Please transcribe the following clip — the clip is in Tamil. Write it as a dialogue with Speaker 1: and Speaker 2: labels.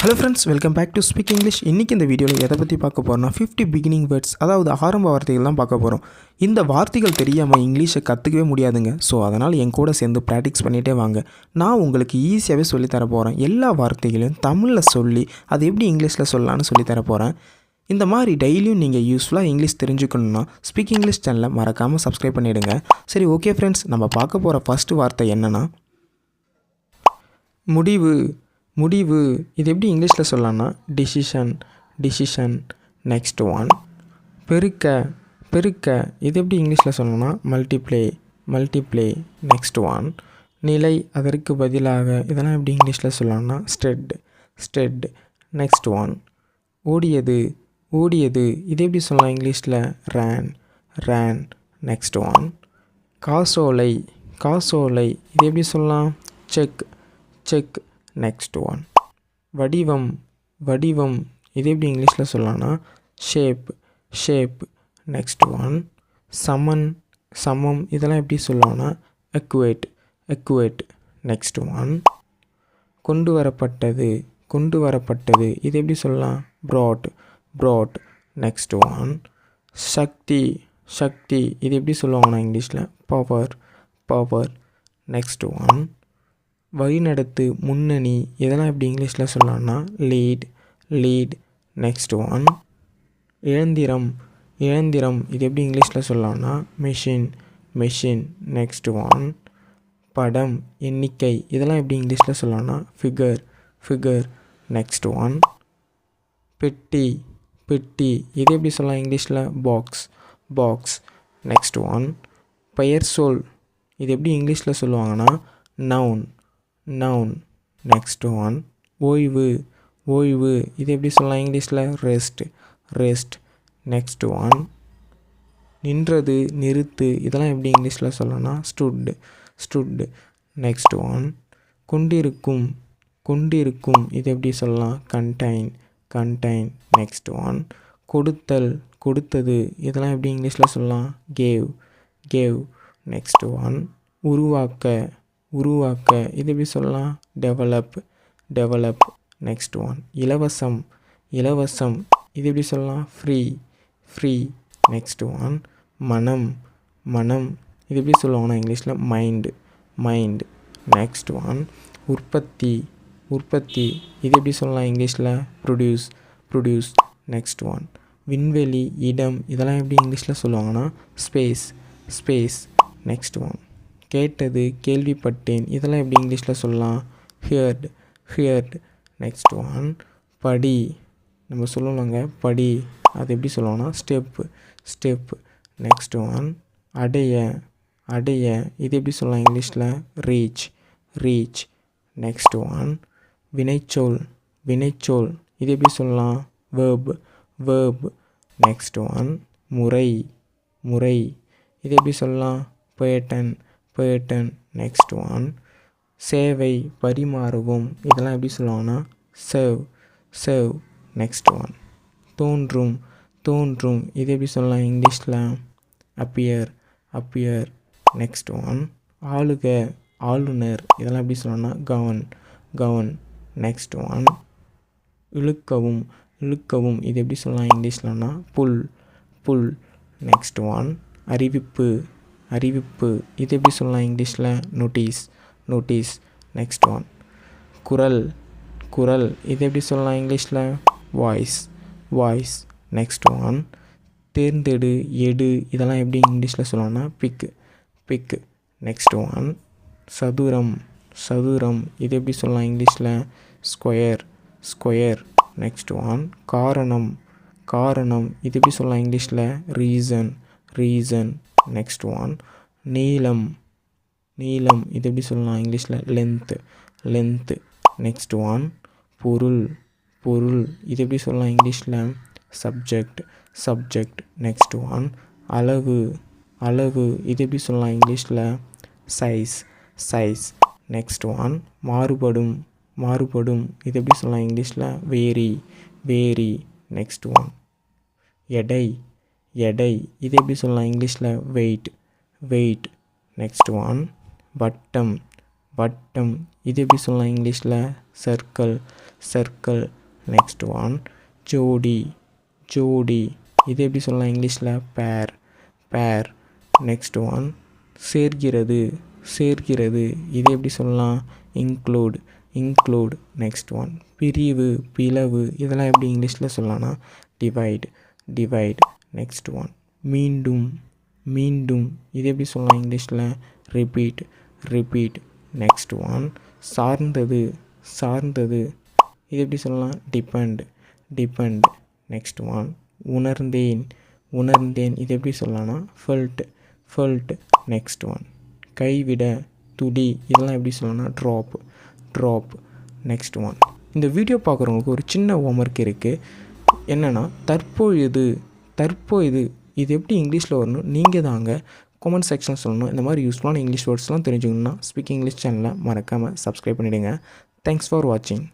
Speaker 1: Hello friends, welcome back to Speak English. இன்னைக்கு இந்த வீடியோவில் எதை பற்றி பார்க்க போகிறோம்னா 50 பிகினிங் வேர்ட்ஸ், அதாவது ஆரம்ப வார்த்தைகள் தான் பார்க்க போகிறோம். இந்த வார்த்தைகள் தெரியாமல் இங்கிலீஷை கற்றுக்கவே முடியாதுங்க. ஸோ அதனால் என் கூட சேர்ந்து ப்ராக்டிஸ் பண்ணிகிட்டே வாங்க. நான் உங்களுக்கு ஈஸியாகவே சொல்லித்தர போகிறேன். எல்லா வார்த்தைகளையும் தமிழில் சொல்லி அது எப்படி இங்கிலீஷில் சொல்லலான்னு சொல்லித்தர போகிறேன். இந்த மாதிரி டெய்லியும் நீங்கள் யூஸ்ஃபுல்லாக இங்கிலீஷ் தெரிஞ்சுக்கணுன்னா ஸ்பீக் இங்கிலீஷ் சேனலை மறக்காமல் சப்ஸ்கிரைப் பண்ணிவிடுங்க. சரி, ஓகே ஃப்ரெண்ட்ஸ், நம்ம பார்க்க போகிற ஃபஸ்ட்டு வார்த்தை என்னென்னா முடிவு. முடிவு இது எப்படி இங்கிலீஷில் சொல்லலாம்னா டிசிஷன். நெக்ஸ்ட் ஒன் பெருக்க இது எப்படி இங்கிலீஷில் சொல்லணும்னா மல்டிப்ளே. நெக்ஸ்ட் ஒன் நிலை, அதற்கு பதிலாக இதெல்லாம் எப்படி இங்கிலீஷில் சொல்லலாம்னா ஸ்டெட். நெக்ஸ்ட் ஒன் ஓடியது இது எப்படி சொல்லலாம் இங்கிலீஷில் ரேன். நெக்ஸ்ட் ஒன் காசோலை இது எப்படி சொல்லலாம் செக். நெக்ஸ்ட் ஒன் வடிவம் இது எப்படி இங்கிலீஷில் சொல்லலாம்னா ஷேப். நெக்ஸ்ட் ஒன் சமம் இதெல்லாம் எப்படி சொல்லலாம்னா எக்குவேட். நெக்ஸ்ட் ஒன் கொண்டு வரப்பட்டது இது எப்படி சொல்லலாம் ப்ராட். நெக்ஸ்ட் ஒன் சக்தி இது எப்படி சொல்லுவாங்கன்னா இங்கிலீஷில் பவர். நெக்ஸ்ட் ஒன் வழிநடத்து, முன்னணி இதெல்லாம் எப்படி இங்கிலீஷில் சொல்லலாம்னா லீட். நெக்ஸ்ட் ஒன் இயந்திரம் இது எப்படி இங்கிலீஷில் சொல்லலாம்னா மெஷின். நெக்ஸ்ட் ஒன் படம், எண்ணிக்கை இதெல்லாம் எப்படி இங்கிலீஷில் சொல்லலாம்னா ஃபிகர். நெக்ஸ்ட் ஒன் பெட்டி இது எப்படி சொல்லலாம் இங்கிலீஷில் பாக்ஸ். நெக்ஸ்ட் ஒன் பெயர் சொல் இது எப்படி இங்கிலீஷில் சொல்லுவாங்கன்னா நவுன். நெக்ஸ்ட் ஒன் ஓய்வு இது எப்படி சொல்லலாம் இங்கிலீஷில் ரெஸ்ட். நெக்ஸ்ட் ஒன் நின்றது, நிறுத்து இதெல்லாம் எப்படி இங்கிலீஷில் சொல்லலாம்னா ஸ்டுட். நெக்ஸ்ட் ஒன் கொண்டிருக்கும் இது எப்படி சொல்லலாம் கண்டைன். நெக்ஸ்ட் ஒன் கொடுத்தது இதெல்லாம் எப்படி இங்கிலீஷில் சொல்லலாம் கேவ். நெக்ஸ்ட் ஒன் உருவாக்க இது எப்படி சொல்லலாம் டெவலப். நெக்ஸ்ட் ஒன் இலவசம் இது எப்படி சொல்லலாம் ஃப்ரீ. நெக்ஸ்ட் ஒன் மனம் இது எப்படி சொல்லுவாங்கன்னா இங்கிலீஷில் மைண்ட். நெக்ஸ்ட் ஒன் உற்பத்தி இது எப்படி சொல்லலாம் இங்கிலீஷில் ப்ரொடியூஸ். நெக்ஸ்ட் ஒன் விண்வெளி, இடம் இதெல்லாம் எப்படி இங்கிலீஷில் சொல்லுவாங்கன்னா ஸ்பேஸ். நெக்ஸ்ட் ஒன் கேட்டது, கேள்விப்பட்டேன் இதெல்லாம் எப்படி இங்கிலீஷில் சொல்லலாம் ஹியர்ட். நெக்ஸ்ட் ஒன் படி நம்ம சொல்லலாங்க படி அது எப்படி சொல்லுவோம்னா ஸ்டெப். நெக்ஸ்ட் ஒன் அடைய இது எப்படி சொல்லலாம் இங்கிலீஷில் ரீச். நெக்ஸ்ட் ஒன் வினைச்சொல் இது எப்படி சொல்லலாம் வேர்ப். நெக்ஸ்ட் ஒன் முறை இது எப்படி சொல்லலாம் பேட்டன். நெக்ஸ்ட் ஒன் சேவை, பரிமாறவும் இதெல்லாம் எப்படி சொல்லுவாங்கன்னா சர்வ். நெக்ஸ்ட் ஒன் தோன்றும் இது எப்படி சொல்லலாம் இங்கிலீஷில் அப்பியர். நெக்ஸ்ட் ஒன் ஆளுநர் இதெல்லாம் எப்படி சொல்லணும்னா கவர்ன். நெக்ஸ்ட் ஒன் இழுக்கவும் இது எப்படி சொல்லலாம் இங்கிலீஷ்லனா புல். நெக்ஸ்ட் ஒன் அறிவிப்பு இது எப்படி சொல்லலாம் இங்கிலீஷில் நோட்டீஸ். நெக்ஸ்ட் ஒன் குரல் இது எப்படி சொல்லலாம் இங்கிலீஷில் வாய்ஸ். நெக்ஸ்ட் ஒன் தேர்ந்தெடு, எடு இதெல்லாம் எப்படி இங்கிலீஷில் சொல்லலாம்னா பிக். நெக்ஸ்ட் ஒன் சதுரம் இது எப்படி சொல்லலாம் இங்கிலீஷில் ஸ்கொயர். நெக்ஸ்ட் ஒன் காரணம் இது எப்படி சொல்லலாம் இங்கிலீஷில் ரீசன். நெக்ஸ்ட் ஒன் நீளம் இது எப்படி சொல்லலாம் இங்கிலீஷில் லென்த். நெக்ஸ்ட் ஒன் பொருள் இது எப்படி சொல்லலாம் இங்கிலீஷில் சப்ஜெக்ட். நெக்ஸ்ட் ஒன் அளவு இது எப்படி சொல்லலாம் இங்கிலீஷில் சைஸ். நெக்ஸ்ட் ஒன் மாறுபடும் இது எப்படி சொல்லலாம் இங்கிலீஷில் வேரி. நெக்ஸ்ட் ஒன் எடை இது எப்படி சொல்லலாம் இங்கிலீஷில் வெயிட். நெக்ஸ்ட் ஒன் வட்டம் இது எப்படி சொல்லலாம் இங்கிலீஷில்? Circle circle. நெக்ஸ்ட் ஒன் ஜோடி ஜோடி. இது எப்படி சொல்லலாம் இங்கிலீஷில்? பேர் பேர். நெக்ஸ்ட் ஒன் சேர்கிறது சேர்கிறது. இது எப்படி சொல்லலாம்? Include include. நெக்ஸ்ட் ஒன் பிரிவு பிளவு. இதெல்லாம் எப்படி இங்கிலீஷில் சொல்லலாம்னா டிவைட் டிவைட். நெக்ஸ்ட் ஒன் மீண்டும் மீண்டும். இது எப்படி சொல்லலாம் இங்கிலீஷில்? Repeat repeat. நெக்ஸ்ட் ஒன் சார்ந்தது சார்ந்தது. இது எப்படி சொல்லலாம்? Depend depend. நெக்ஸ்ட் ஒன் உணர்ந்தேன் உணர்ந்தேன். இது எப்படி சொல்லலாம்னா ஃபெல்ட் ஃபெல்ட். நெக்ஸ்ட் ஒன் கைவிட துடி. இதெல்லாம் எப்படி சொல்லலாம்னா ட்ராப் ட்ராப். நெக்ஸ்ட் ஒன் இந்த வீடியோ பார்க்குறவங்களுக்கு ஒரு சின்ன ஹோம்ஒர்க் இருக்குது. என்னென்னா தற்பொழுது தற்பொழுது. இது எப்படி இங்கிலீஷில் வரணும் நீங்கள் தாங்க கமெண்ட் செக்ஷன் சொல்லணும். இந்த மாதிரி யூஸ்ஃபுல்லான இங்கிலீஷ் வேர்ட்ஸ்லாம் தெரிஞ்சுக்கணுன்னா ஸ்பீக் இங்கிலீஷ் சேனலை மறக்காமல் சப்ஸ்கிரைப் பண்ணிவிடுங்க. தேங்க்ஸ் ஃபார் வாட்சிங்.